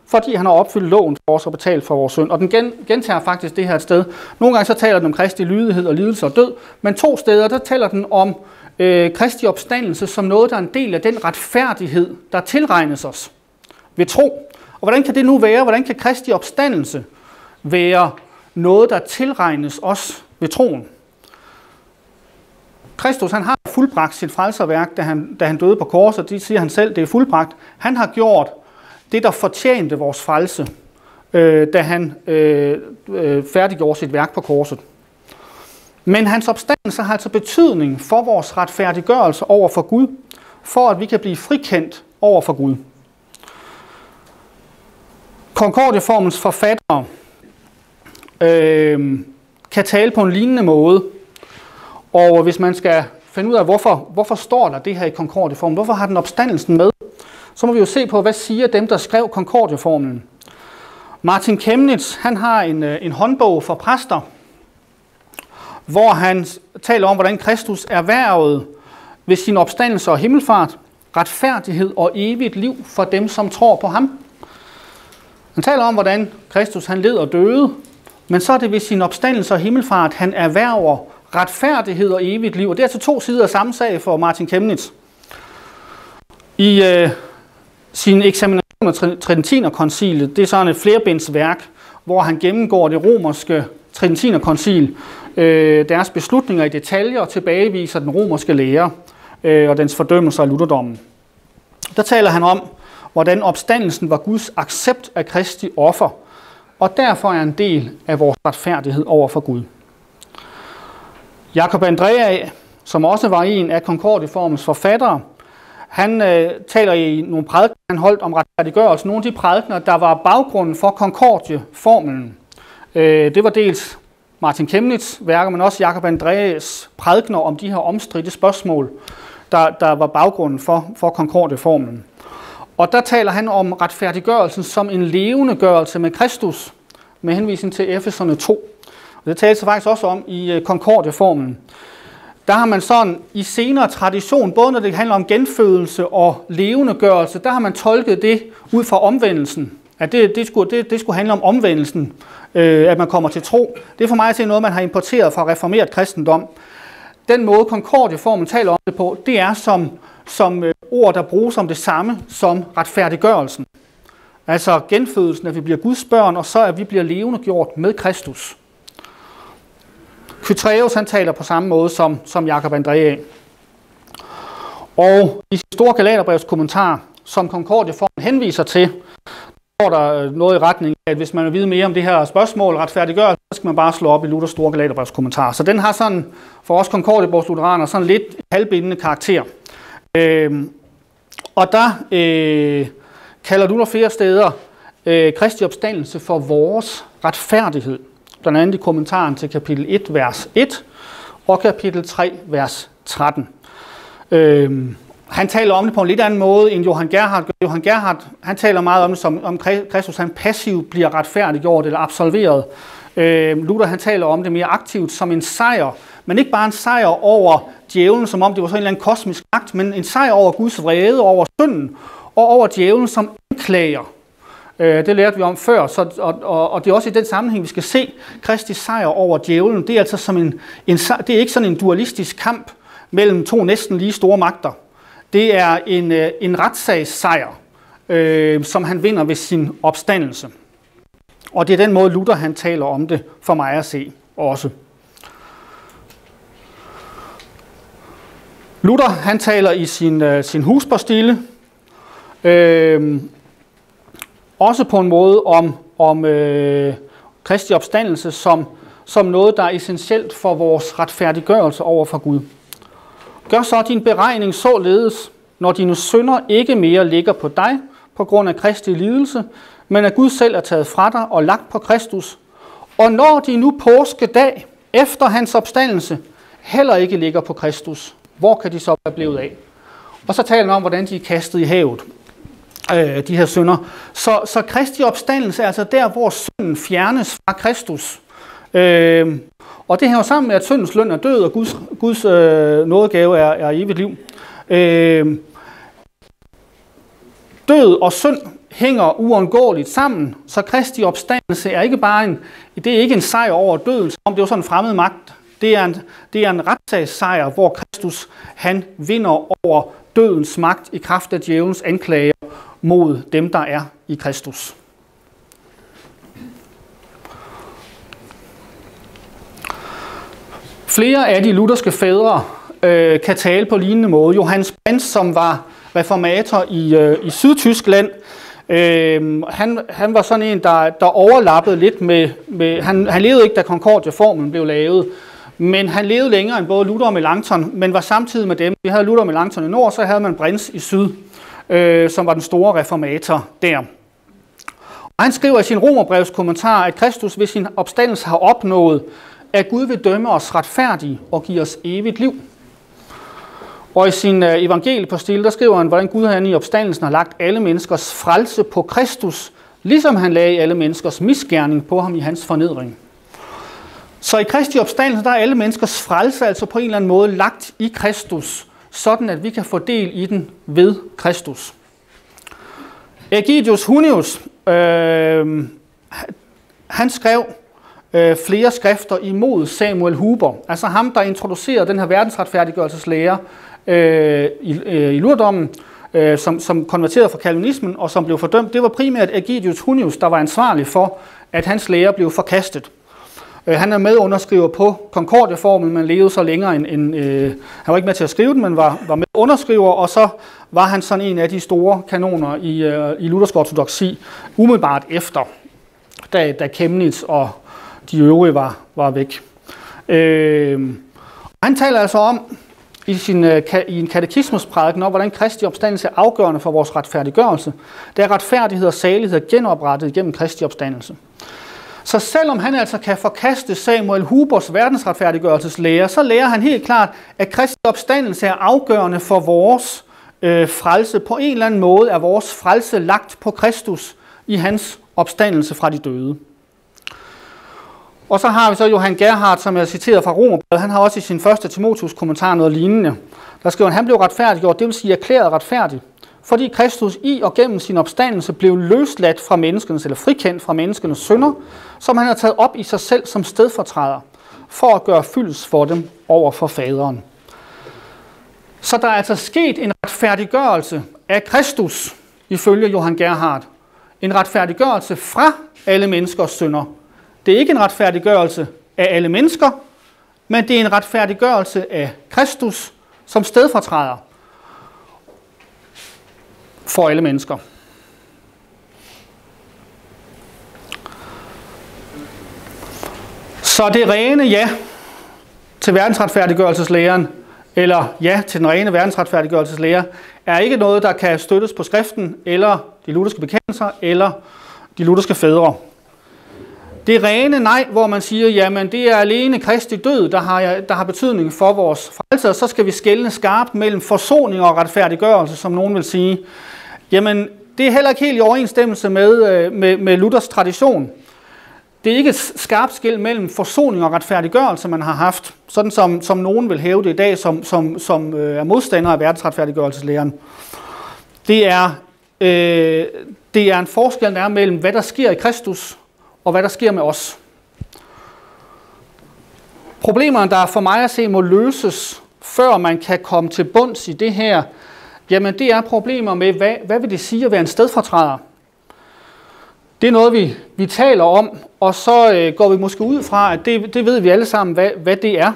Speaker 1: fordi han har opfyldt loven for os og betalt for vores synd. Og den gentager faktisk det her et sted. Nogle gange så taler den om Kristi lydighed og lidelse og død, men 2 steder der taler den om Kristi opstandelse som noget, der er en del af den retfærdighed, der tilregnes os ved tro. Og hvordan kan det nu være? Hvordan kan Kristi opstandelse være noget, der tilregnes os ved troen? Kristus, han har fuldbragt sit frelserværk, da han døde på korset. Det siger han selv, det er fuldbragt. Han har gjort det, der fortjente vores frelse, da han færdiggjorde sit værk på korset. Men hans opstandelse har altså betydning for vores retfærdiggørelse over for Gud, for at vi kan blive frikendt over for Gud. Konkordieformens forfattere kan tale på en lignende måde. Og hvis man skal finde ud af, hvorfor står der det her i Konkordieformen, hvorfor har den opstandelsen med, så må vi jo se på, hvad siger dem, der skrev Konkordieformen. Martin Chemnitz, han har en håndbog for præster, hvor han taler om, hvordan Kristus erhvervede ved sin opstandelse og himmelfart, retfærdighed og evigt liv for dem, som tror på ham. Han taler om, hvordan Kristus han led og døde, men så er det ved sin opstandelse og himmelfart, han erhverver retfærdighed og evigt liv. Og det er altså 2 sider af samme sag for Martin Chemnitz. I sin eksamination af Tridentinerkoncilet, det er sådan et flerbindsværk, hvor han gennemgår det romerske Tridentinerkoncil, deres beslutninger i detaljer og tilbageviser den romerske lære og dens fordømmelse af lutherdommen. Der taler han om, hvordan opstandelsen var Guds accept af Kristi offer, og derfor er en del af vores retfærdighed over for Gud. Jacob Andrea, som også var en af Konkordieformens forfattere, han taler i nogle prædikener, han holdt om retfærdiggørelse. Nogle af de prædikener, der var baggrunden for Konkordieformlen. Det var dels Martin Chemnitz' værker, men også Jacob Andreas prædikener om de her omstridte spørgsmål, der var baggrunden for Konkordieformlen. Og der taler han om retfærdiggørelsen som en levendegørelse med Kristus, med henvisning til Efeserne 2. Og det taler sig faktisk også om i Konkordieformlen. Der har man sådan i senere tradition, både når det handler om genfødelse og levendegørelse, der har man tolket det ud fra omvendelsen. At det skulle handle om omvendelsen, at man kommer til tro. Det er for mig at se noget, man har importeret fra reformeret kristendom. Den måde Konkordieformen taler om det på, det er som ord, der bruges om det samme som retfærdiggørelsen. Altså genfødelsen, at vi bliver Guds børn, og så at vi bliver levendegjort med Kristus. Kytræus han taler på samme måde som Jakob Andrea. Og i store Galaterbrevs kommentar, som Konkordieformen henviser til, står der noget i retning af, at hvis man vil vide mere om det her spørgsmål, retfærdiggørelse, så skal man bare slå op i Luthers store Galaterbrevs kommentar. Så den har sådan, for os Konkordiebogs lutheraner, sådan lidt halvbindende karakter. Og der kalder Luther flere steder Kristi opstandelse for vores retfærdighed. Blandt andet i kommentaren til kapitel 1, vers 1 og kapitel 3, vers 13. Han taler om det på en lidt anden måde end Johan Gerhard. Johan Gerhard han taler meget om det som om Kristus han passivt bliver retfærdiggjort eller absolveret. Luther han taler om det mere aktivt som en sejr, men ikke bare en sejr over djævlen, som om det var sådan en eller anden kosmisk akt, men en sejr over Guds vrede, over synden og over djævlen som anklager. Det lærte vi om før, og det er også i den sammenhæng, vi skal se Kristi sejr over djævlen. Det er altså som det er ikke sådan en dualistisk kamp mellem to næsten lige store magter. Det er en retssagssejr, som han vinder ved sin opstandelse. Og det er den måde, Luther han taler om det, for mig at se også. Luther han taler i sin husbostille, også på en måde om Kristi opstandelse som noget, der er essentielt for vores retfærdiggørelse over for Gud. Gør så din beregning således, når dine synder ikke mere ligger på dig på grund af Kristi lidelse, men at Gud selv er taget fra dig og lagt på Kristus. Og når de nu påskedag efter hans opstandelse heller ikke ligger på Kristus, hvor kan de så være blevet af? Og så taler han om, hvordan de er kastet i havet, de her synder. Så Kristi opstandelse er altså der, hvor synden fjernes fra Kristus. Og det hænger sammen med, at syndens løn er død, og Guds nådegave er evigt liv. Død og synd hænger uundgåeligt sammen, så Kristi opstandelse er ikke bare det er ikke en sejr over døden, som det var sådan en fremmed magt. Det er en retssagssejr, hvor Kristus han vinder over dødens magt i kraft af djævelens anklager mod dem, der er i Kristus. Flere af de lutherske fædre kan tale på lignende måde. Johannes Brentz, som var reformator i Sydtyskland, han var sådan en, der overlappede lidt med han levede ikke, da Konkordieformen blev lavet, men han levede længere end både Luther og Melanchthon, men var samtidig med dem. Vi havde Luther og Melanchthon i nord, så havde man Brentz i syd, som var den store reformator der. Og han skriver i sin Romerbrevs kommentar, at Kristus ved sin opstandelse har opnået, at Gud vil dømme os retfærdige og give os evigt liv. Og i sin evangeliepostil, der skriver han, hvordan Gud han i opstandelsen har lagt alle menneskers frelse på Kristus, ligesom han lagde alle menneskers misgerning på ham i hans fornedring. Så i Kristi opstandelse, der er alle menneskers frelse altså på en eller anden måde lagt i Kristus, sådan at vi kan få del i den ved Kristus. Ægidius Hunnius, han skrev flere skrifter imod Samuel Huber, altså ham, der introducerede den her verdensretfærdiggørelseslære i lutherdommen, som konverterede fra kalvinismen og som blev fordømt. Det var primært Ægidius Hunnius, der var ansvarlig for, at hans lære blev forkastet. Han er medunderskriver på Konkordieformen, men levede så længere end han var ikke med til at skrive den, men var med underskriver, og så var han sådan en af de store kanoner i luthersk ortodoksi umiddelbart efter, da Chemnitz og de øvrige var væk. Han taler altså om i en katekismusprædiken om, hvordan Kristi opstandelse er afgørende for vores retfærdiggørelse. Det er retfærdighed og salighed genoprettet gennem Kristi opstandelse. Så selvom han altså kan forkaste Samuel Hubers verdensretfærdiggørelseslære, så lærer han helt klart, at Kristi opstandelse er afgørende for vores frelse. På en eller anden måde er vores frelse lagt på Kristus i hans opstandelse fra de døde. Og så har vi så Johan Gerhard, som jeg citerer fra Romerbrevet. Han har også i sin første Timotheus kommentar noget lignende. Der skriver han blev retfærdiggjort, det vil sige erklæret retfærdig, fordi Kristus i og gennem sin opstandelse blev løsladt fra menneskenes, eller frikendt fra menneskenes synder, som han har taget op i sig selv som stedfortræder, for at gøre fyldes for dem over for faderen. Så der er altså sket en retfærdiggørelse af Kristus, ifølge Johan Gerhard. En retfærdiggørelse fra alle menneskers synder. Det er ikke en retfærdiggørelse af alle mennesker, men det er en retfærdiggørelse af Kristus som stedfortræder for alle mennesker. Så det rene ja til verdensretfærdiggørelseslæren, eller ja til den rene verdensretfærdiggørelseslære, er ikke noget, der kan støttes på skriften, eller de lutherske bekendelser, eller de lutherske fædre. Det rene nej, hvor man siger, jamen det er alene Kristi død, der har betydning for vores frelse, og så skal vi skelne skarpt mellem forsoning og retfærdiggørelse, som nogen vil sige. Jamen det er heller ikke helt i overensstemmelse med Luthers tradition. Det er ikke et skarpt skel mellem forsoning og retfærdiggørelse, man har haft, sådan som nogen vil hæve det i dag, som er modstandere af verdensretfærdiggørelseslæren. Det er en forskel, der er mellem, hvad der sker i Kristus, og hvad der sker med os. Problemerne, der for mig at se må løses, før man kan komme til bunds i det her, jamen det er problemer med, hvad vil det sige at være en stedfortræder? Det er noget, vi taler om, og så går vi måske ud fra, at det ved vi alle sammen, hvad det er.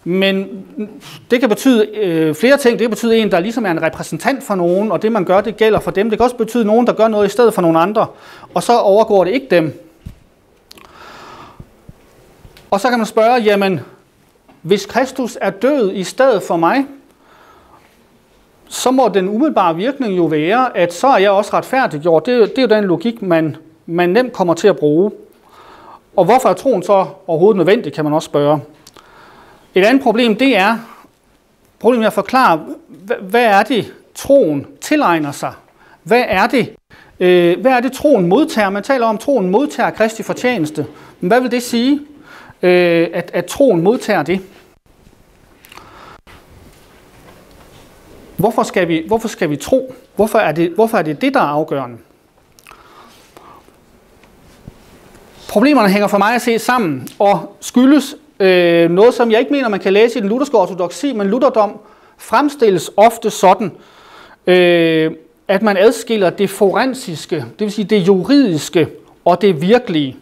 Speaker 1: Men det kan betyde flere ting. Det kan betyde en, der ligesom er en repræsentant for nogen, og det man gør, det gælder for dem. Det kan også betyde nogen, der gør noget i stedet for nogle andre, og så overgår det ikke dem. Og så kan man spørge, jamen, hvis Kristus er død i stedet for mig, så må den umiddelbare virkning jo være, at så er jeg også retfærdiggjort. Det er jo den logik, man nemt kommer til at bruge. Og hvorfor er troen så overhovedet nødvendig, kan man også spørge. Et andet problem, det er problemet med at forklare, hvad er det, troen tilegner sig? Hvad er det, troen modtager? Man taler om, at troen modtager Kristi fortjeneste. Men hvad vil det sige, at troen modtager det? Hvorfor skal vi tro? Hvorfor er det det, der er afgørende? Problemerne hænger for mig at se sammen og skyldes noget, som jeg ikke mener, man kan læse i den lutherske ortodoksi, men lutherdom fremstilles ofte sådan, at man adskiller det forensiske, det vil sige det juridiske og det virkelige.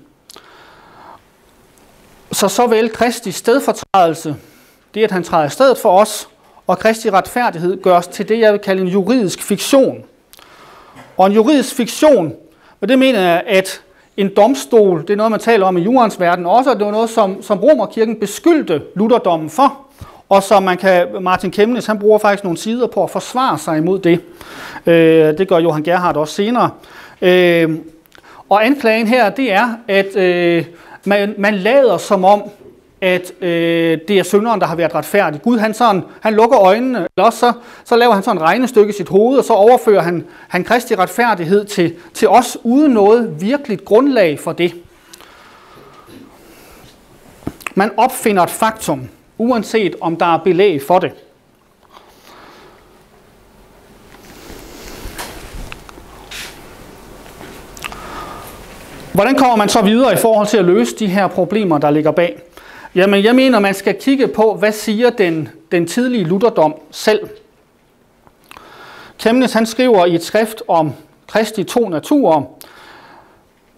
Speaker 1: Så såvel Kristi stedfortrædelse, det at han træder i stedet for os, og Kristi retfærdighed gøres til det, jeg vil kalde en juridisk fiktion. Og en juridisk fiktion, og det mener jeg, at en domstol, det er noget, man taler om i jurens verden også, og det var noget, som Romerkirken beskyldte lutherdommen for, og som Martin Chemnitz, han bruger faktisk nogle sider på at forsvare sig imod det. Det gør Johan Gerhard også senere. Og anklagen her, det er, at man lader som om, at det er synderen, der har været retfærdig. Gud, han lukker øjnene, eller også så laver han sådan et regnestykke i sit hoved, og så overfører han Kristi retfærdighed til os, uden noget virkeligt grundlag for det. Man opfinder et faktum, uanset om der er belæg for det. Hvordan kommer man så videre i forhold til at løse de her problemer, der ligger bag? Jamen, jeg mener, man skal kigge på, hvad siger den tidlige lutherdom selv. Chemnitz, han skriver i et skrift om Kristi to naturer,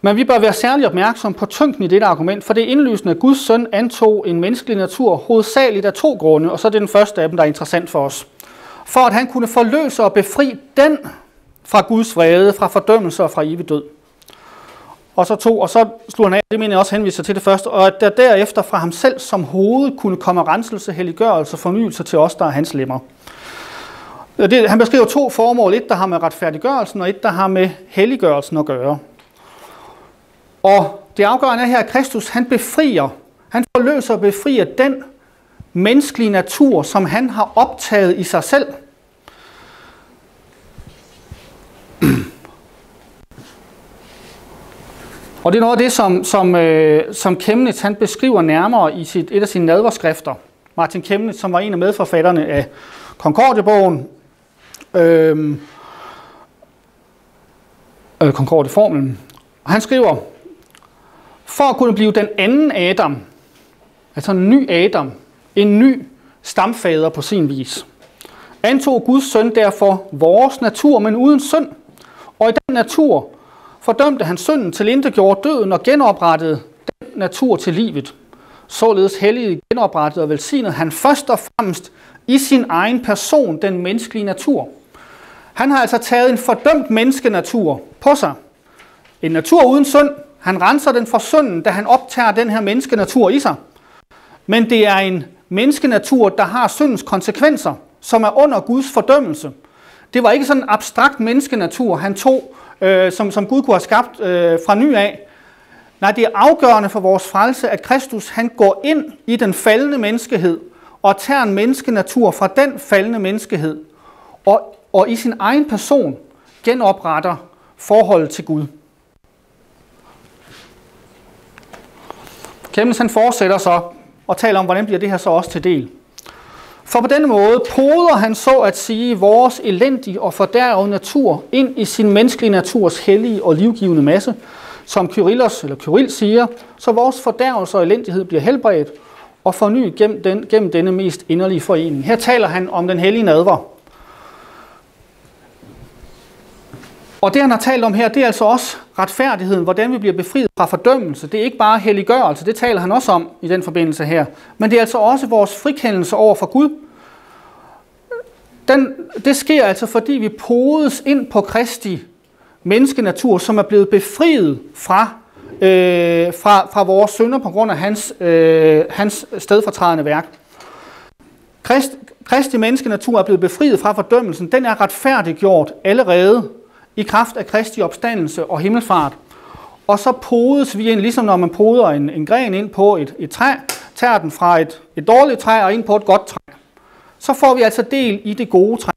Speaker 1: men vi bør være særlig opmærksom på tyngden i dette argument, for det er indlysende, at Guds søn antog en menneskelig natur hovedsageligt af to grunde, og så er det den første af dem, der er interessant for os. For at han kunne forløse og befri den fra Guds vrede, fra fordømmelse og fra evig død. Og så slog han af, det mener jeg også henviser til det første, og at der derefter fra ham selv som hoved kunne komme renselse, helliggørelse og fornyelse til os, der er hans lemmer. Han beskriver to formål, et der har med retfærdiggørelsen, og et der har med helliggørelsen at gøre. Og det afgørende er her, at Kristus han forløser og befrier den menneskelige natur, som han har optaget i sig selv. Og det er noget af det, som Chemnitz han beskriver nærmere i et af sine nadverskrifter. Martin Chemnitz, som var en af medforfatterne af Concordiebogen, Concordieformlen. Han skriver, for at kunne blive den anden Adam, altså en ny Adam, en ny stamfader på sin vis, antog Guds søn derfor vores natur, men uden synd. Og i den natur fordømte han synden, tilintetgjorde døden og genoprettede den natur til livet. således helliget, genoprettet og velsignet han først og fremmest i sin egen person, den menneskelige natur. Han har altså taget en fordømt menneskenatur på sig. En natur uden synd. Han renser den for synden, da han optager den her menneskenatur i sig. Men det er en menneskenatur, der har syndens konsekvenser, som er under Guds fordømmelse. Det var ikke sådan en abstrakt menneskenatur, han tog, som Gud kunne have skabt fra ny af. Nej, det er afgørende for vores frelse, at Kristus han går ind i den faldende menneskehed og tager en menneskenatur fra den faldende menneskehed og i sin egen person genopretter forholdet til Gud. Clemens han fortsætter så og taler om, hvordan bliver det her så også til del. For på denne måde poder han så at sige vores elendige og fordærvede natur ind i sin menneskelige naturs hellige og livgivende masse, som Kyrill siger, så vores fordærvelse og elendighed bliver helbredt og fornyet gennem denne mest inderlige forening. Her taler han om den hellige nadver. Og det han har talt om her, det er altså også retfærdigheden, hvordan vi bliver befriet fra fordømmelse. Det er ikke bare helliggørelse, det taler han også om i den forbindelse her. Men det er altså også vores frikendelse over for Gud. Det sker altså, fordi vi podes ind på Kristi menneskenatur, som er blevet befriet fra vores synder på grund af hans stedfortrædende værk. Kristi menneskenatur er blevet befriet fra fordømmelsen. Den er retfærdiggjort allerede i kraft af Kristi opstandelse og himmelfart. Og så podes vi ind, ligesom når man poder en gren ind på et træ, tager den fra et dårligt træ og ind på et godt træ. Så får vi altså del i det gode træ,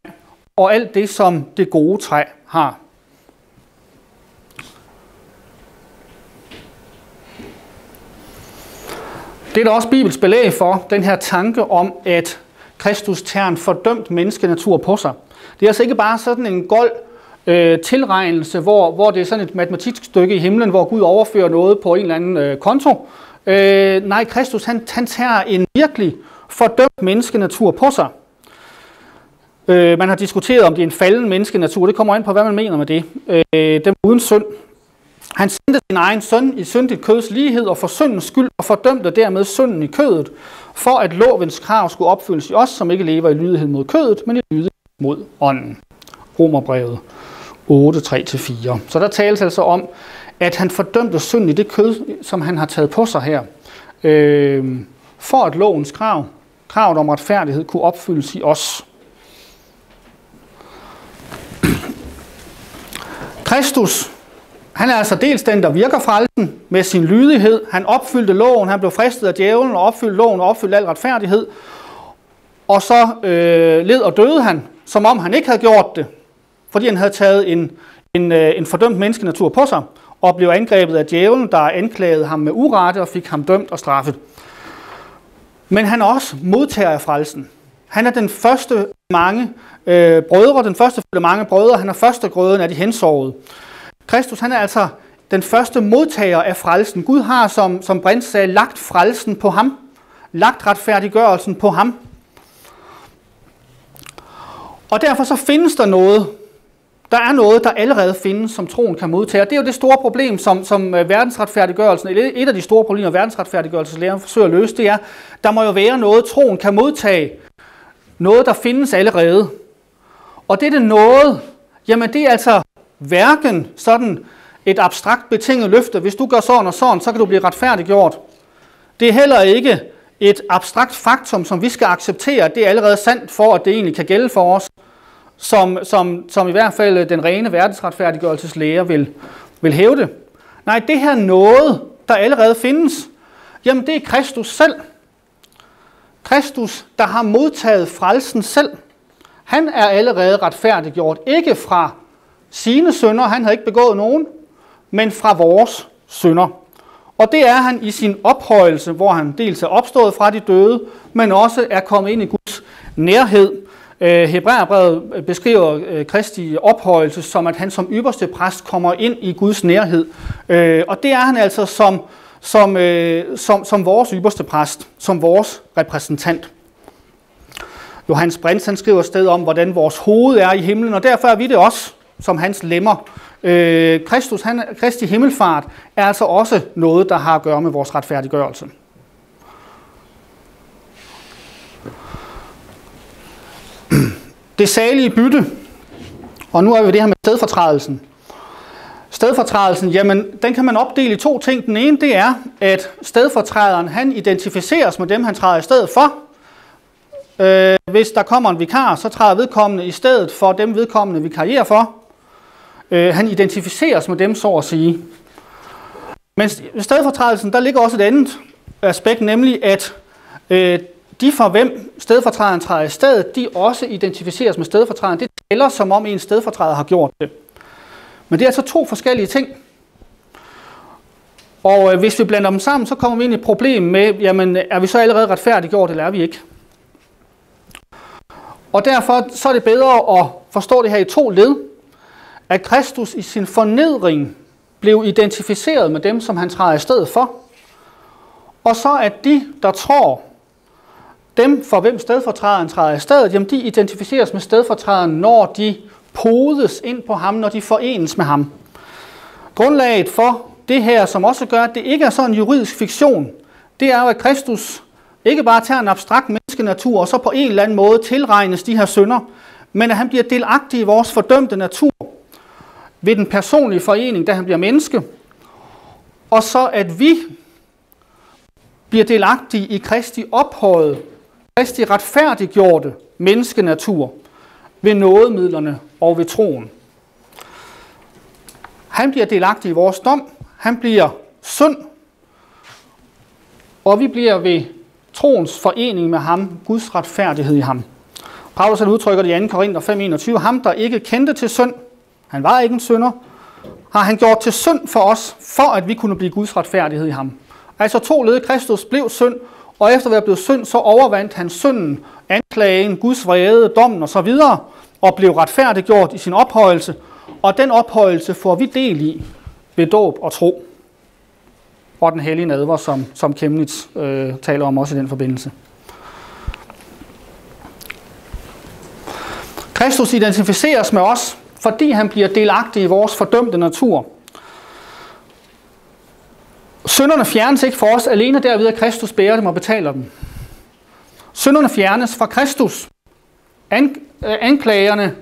Speaker 1: og alt det, som det gode træ har. Det er der også Bibels belæg for, den her tanke om, at Kristus tager en fordømt menneskenatur på sig. Det er altså ikke bare sådan en gold tilregnelse, hvor det er sådan et matematisk stykke i himlen, hvor Gud overfører noget på en eller anden konto. Nej, Kristus han tager en virkelig fordømt menneskenatur på sig. Man har diskuteret, om det er en falden menneskenatur. Det kommer ind på, hvad man mener med det. Dem uden synd. Han sendte sin egen søn i syndigt køds lighed og for syndens skyld og fordømte dermed synden i kødet, for at lovens krav skulle opfyldes i os, som ikke lever i lydighed mod kødet, men i lydighed mod ånden. Romerbrevet 8, 3-4. Så der tales altså om, at han fordømte synden i det kød, som han har taget på sig her, for at lovens kravet om retfærdighed, kunne opfyldes i os. Kristus, han er altså dels den, der virker frelsen med sin lydighed. Han opfyldte loven, han blev fristet af djævlen og opfyldte loven og opfyldte al retfærdighed. Og så led og døde han, som om han ikke havde gjort det, fordi han havde taget en fordømt menneskenatur på sig og blev angrebet af djævlen, der anklagede ham med urette og fik ham dømt og straffet. Men han er også modtager af frelsen. Han er den første mange brødre, den første af mange brødre. Han er førstegrøden af de hensovede. Kristus, han er altså den første modtager af frelsen. Gud har, som Brint sagde, lagt frelsen på ham. Lagt retfærdiggørelsen på ham. Og derfor så findes der noget. Der er noget, der allerede findes, som troen kan modtage. Det er jo det store problem, som verdensretfærdiggørelsen, et af de store problemer, verdensretfærdiggørelseslæren forsøger at løse, det er, der må jo være noget, troen kan modtage. Noget, der findes allerede. Og det er det noget, jamen det er altså hverken sådan et abstrakt betinget løfte. Hvis du gør sådan og sådan, så kan du blive retfærdiggjort. Det er heller ikke et abstrakt faktum, som vi skal acceptere. Det er allerede sandt for, at det egentlig kan gælde for os. Som i hvert fald den rene verdensretfærdiggørelseslære vil hævde. Nej, det her noget, der allerede findes, jamen det er Kristus selv. Kristus, der har modtaget frelsen selv. Han er allerede retfærdiggjort, ikke fra sine synder, han havde ikke begået nogen, men fra vores synder. Og det er han i sin ophøjelse, hvor han dels er opstået fra de døde, men også er kommet ind i Guds nærhed. Hebræerbrevet beskriver Kristi ophøjelse som, at han som ypperste præst kommer ind i Guds nærhed. Og det er han altså som vores ypperste præst, som vores repræsentant. Johannes Brint han skriver et sted om, hvordan vores hoved er i himlen, og derfor er vi det også, som hans lemmer. Kristi himmelfart er altså også noget, der har at gøre med vores retfærdiggørelse. det salige bytte. Og nu er vi det her med stedfortrædelsen. Stedfortrædelsen, jamen, den kan man opdele i to ting. Den ene, det er, at stedfortræderen, han identificeres med dem, han træder i stedet for. Hvis der kommer en vikar, så træder vedkommende i stedet for dem, vedkommende vikarierer for. Han identificeres med dem, så at sige. Men i stedfortrædelsen, der ligger også et andet aspekt, nemlig at de for hvem stedfortræderen træder i stedet, de også identificeres med stedfortræderen. Det tæller som om en stedfortræder har gjort det. Men det er altså to forskellige ting. Og hvis vi blander dem sammen, så kommer vi ind i et problem med, jamen er vi så allerede retfærdiggjort, eller er vi ikke? Og derfor så er det bedre at forstå det her i to led, at Kristus i sin fornedring blev identificeret med dem, som han træder i stedet for, og så at de, der tror, dem for hvem stedfortræderen træder i stedet, jamen de identificeres med stedfortræderen, når de podes ind på ham, når de forenes med ham. Grundlaget for det her, som også gør, at det ikke er sådan en juridisk fiktion, det er jo, at Kristus ikke bare tager en abstrakt menneskenatur, og så på en eller anden måde tilregnes de her synder, men at han bliver delagtig i vores fordømte natur ved den personlige forening, da han bliver menneske, og så at vi bliver delagtige i Kristi ophøjede, Kristi retfærdiggjorte menneskenatur ved nådemidlerne og ved troen. Han bliver delagtig i vores dom, han bliver synd, og vi bliver ved troens forening med ham, Guds retfærdighed i ham. Paulus udtrykker det i 2. Korinther 5:21. Ham, der ikke kendte til synd, han var ikke en synder, har han gjort til synd for os, for at vi kunne blive Guds retfærdighed i ham. Altså to led, Kristus blev synd, og efter at være blevet synd, så overvandt han synden, anklagen, Guds vrede, dommen osv., og blev retfærdiggjort i sin ophøjelse, og den ophøjelse får vi del i ved dåb og tro. Og den hellige nadver, som Chemnitz taler om også i den forbindelse. Kristus identificeres med os, fordi han bliver delagtig i vores fordømte natur. Synderne fjernes ikke for os alene derved, at Kristus bærer dem og betaler dem. Synderne fjernes fra Kristus. Anklagerne,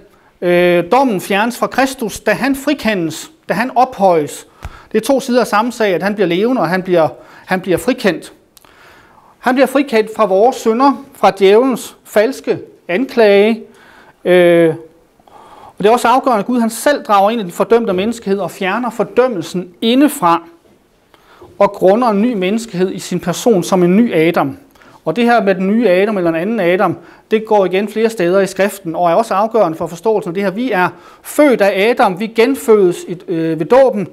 Speaker 1: dommen fjernes fra Kristus, da han frikendes, da han ophøjes. Det er to sider af samme sag, at han bliver levende, og han bliver frikendt. Han bliver frikendt fra vores synder, fra djævelens falske anklage. Og det er også afgørende, at Gud han selv drager ind i den fordømte menneskehed og fjerner fordømmelsen indefra og grunder en ny menneskehed i sin person som en ny Adam. Og det her med den nye Adam eller en anden Adam, det går igen flere steder i skriften og er også afgørende for forståelsen af det her. Vi er født af Adam, vi genfødes ved dåben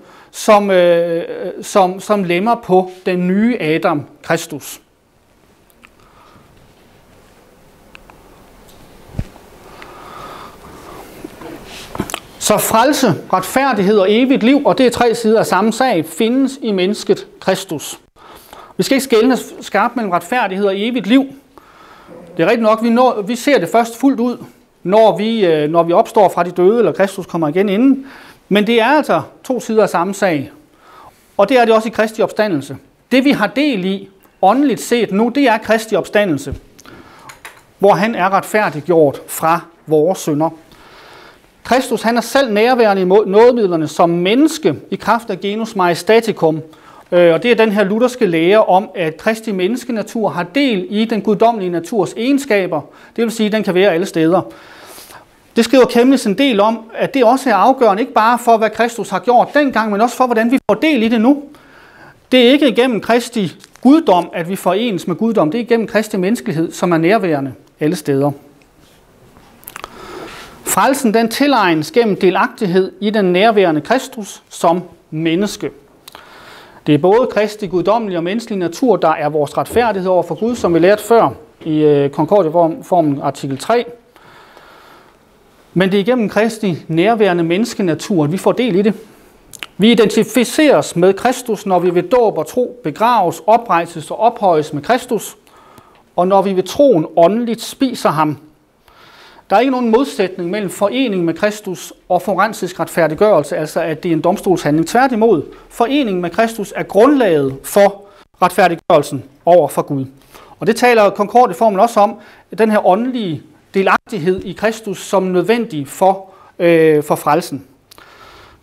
Speaker 1: som lemmer på den nye Adam, Kristus. Så frelse, retfærdighed og evigt liv, og det er tre sider af samme sag, findes i mennesket Kristus. Vi skal ikke skelne skarpt mellem retfærdighed og evigt liv. Det er rigtigt nok, vi ser det først fuldt ud, når vi opstår fra de døde, eller Kristus kommer igen inden. Men det er altså to sider af samme sag. Og det er det også i Kristi opstandelse. Det vi har del i, åndeligt set nu, det er Kristi opstandelse, hvor han er retfærdiggjort fra vores synder. Kristus han er selv nærværende i nådemidlerne som menneske i kraft af genus majestaticum. Og det er den her lutherske lære om, at Kristi menneskenatur har del i den guddommelige naturs egenskaber. Det vil sige, at den kan være alle steder. Det skriver Chemnitz en del om, at det også er afgørende, ikke bare for, hvad Kristus har gjort dengang, men også for, hvordan vi får del i det nu. Det er ikke igennem Kristi guddom, at vi forenes med guddom. Det er igennem Kristi menneskelighed, som er nærværende alle steder. Frelsen den tilegnes gennem delagtighed i den nærværende Kristus som menneske. Det er både Kristi guddommelige og menneskelige natur, der er vores retfærdighed over for Gud, som vi lærte før i Concordieformen artikel 3. Men det er igennem Kristi nærværende menneskenatur, at vi får del i det. Vi identificeres med Kristus, når vi ved dåb og tro begraves, oprejses og ophøjes med Kristus, og når vi ved troen åndeligt spiser ham. Der er ikke nogen modsætning mellem forening med Kristus og forensisk retfærdiggørelse, altså at det er en domstolshandling. Tværtimod, foreningen med Kristus er grundlaget for retfærdiggørelsen over for Gud. Og det taler Concordieformen også om, den her åndelige delagtighed i Kristus som nødvendig for frelsen.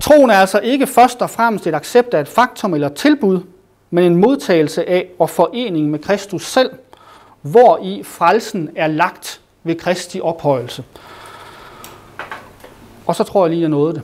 Speaker 1: Troen er altså ikke først og fremmest et accept af et faktum eller tilbud, men en modtagelse af og forening med Kristus selv, hvor i frelsen er lagt ved Kristi ophøjelse. Og så tror jeg lige, jeg nåede det.